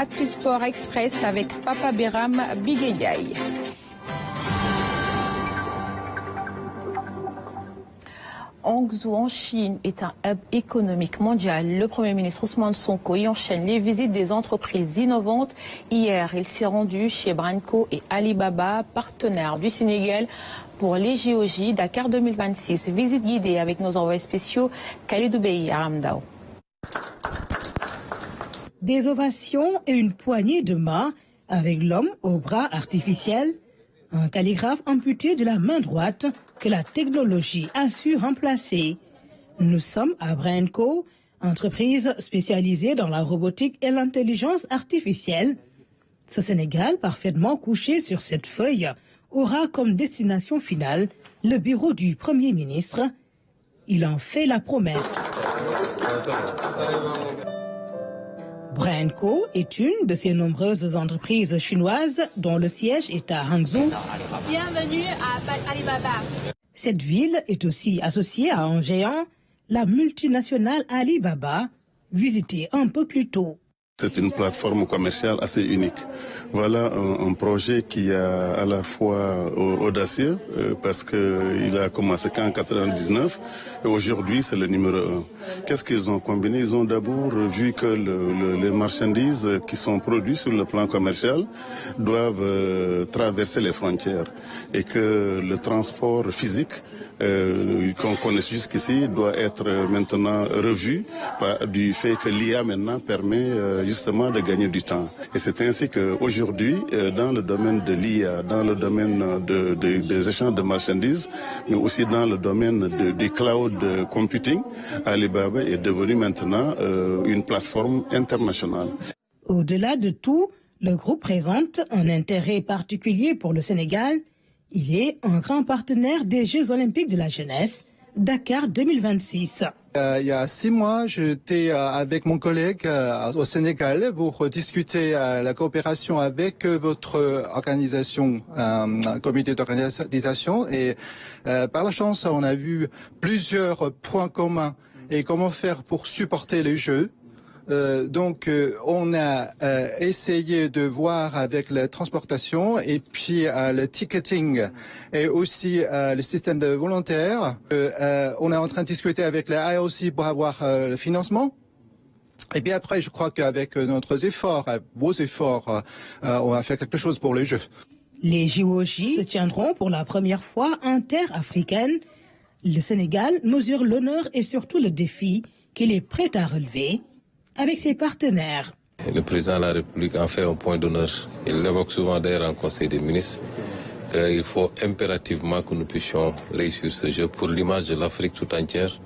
Actu Sport Express avec Papa Beram Bigayay. Hangzhou en Chine est un hub économique mondial. Le Premier ministre Ousmane Sonko y enchaîne les visites des entreprises innovantes. Hier, il s'est rendu chez Branco et Alibaba, partenaires du Sénégal pour les JOJ Dakar 2026. Visite guidée avec nos envoyés spéciaux Khalidou Bey et Aramdao. Des ovations et une poignée de main avec l'homme au bras artificiel. Un calligraphe amputé de la main droite que la technologie a su remplacer. Nous sommes à Branco, entreprise spécialisée dans la robotique et l'intelligence artificielle. Ce Sénégal, parfaitement couché sur cette feuille, aura comme destination finale le bureau du Premier ministre. Il en fait la promesse. Branco est une de ces nombreuses entreprises chinoises dont le siège est à Hangzhou. Bienvenue à Alibaba. Cette ville est aussi associée à un géant, la multinationale Alibaba, visitée un peu plus tôt. C'est une plateforme commerciale assez unique. Voilà un projet qui est à la fois audacieux parce qu'il a commencé qu'en 1999 et aujourd'hui c'est le numéro 1. Qu'est-ce qu'ils ont combiné? Ils ont d'abord vu que les marchandises qui sont produites sur le plan commercial doivent traverser les frontières et que le transport physique qu'on connaît jusqu'ici doit être maintenant revu du fait que l'IA maintenant permet justement de gagner du temps. Et c'est ainsi qu'aujourd'hui, dans le domaine de l'IA, dans le domaine des échanges de marchandises, mais aussi dans le domaine du cloud computing, Alibaba est devenu maintenant une plateforme internationale. Au-delà de tout, le groupe présente un intérêt particulier pour le Sénégal. Il est un grand partenaire des Jeux olympiques de la jeunesse, Dakar 2026. Il y a 6 mois, j'étais avec mon collègue au Sénégal pour discuter la coopération avec votre organisation, comité d'organisation. Et par la chance, on a vu plusieurs points communs et comment faire pour supporter les Jeux. Donc, on a essayé de voir avec la transportation et puis le ticketing et aussi le système de volontaires. On est en train de discuter avec les IOC pour avoir le financement. Et puis après, je crois qu'avec notre efforts, vos efforts, on va faire quelque chose pour les Jeux. Les JOJ se tiendront pour la première fois en terre africaine. Le Sénégal mesure l'honneur et surtout le défi qu'il est prêt à relever avec ses partenaires. Le président de la République en fait un point d'honneur. Il l'évoque souvent d'ailleurs en Conseil des ministres qu'il faut impérativement que nous puissions réussir ce jeu pour l'image de l'Afrique tout entière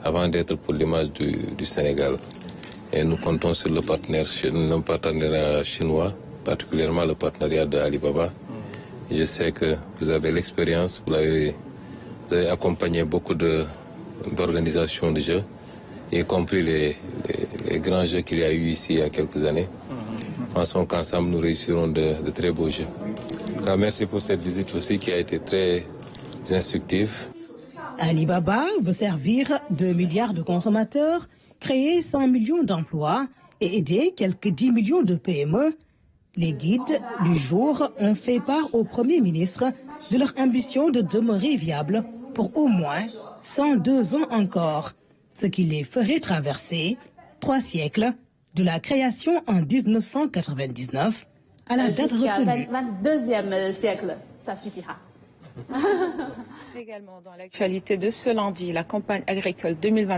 avant d'être pour l'image du Sénégal. Et nous comptons sur le partenariat chinois, particulièrement le partenariat de Alibaba. Je sais que vous avez l'expérience, vous avez accompagné beaucoup d'organisations de jeux, y compris les grands jeux qu'il y a eu ici il y a quelques années. Pensons qu'ensemble nous réussirons de très beaux jeux. En tout cas, merci pour cette visite aussi qui a été très instructive. Alibaba veut servir 2 milliards de consommateurs, créer 100 millions d'emplois et aider quelques 10 millions de PME. Les guides du jour ont fait part au Premier ministre de leur ambition de demeurer viable pour au moins 102 ans encore, ce qui les ferait traverser 3 siècles de la création en 1999 à la date retenue. 22e siècle, ça suffira. Également dans l'actualité de ce lundi, la campagne agricole 2020.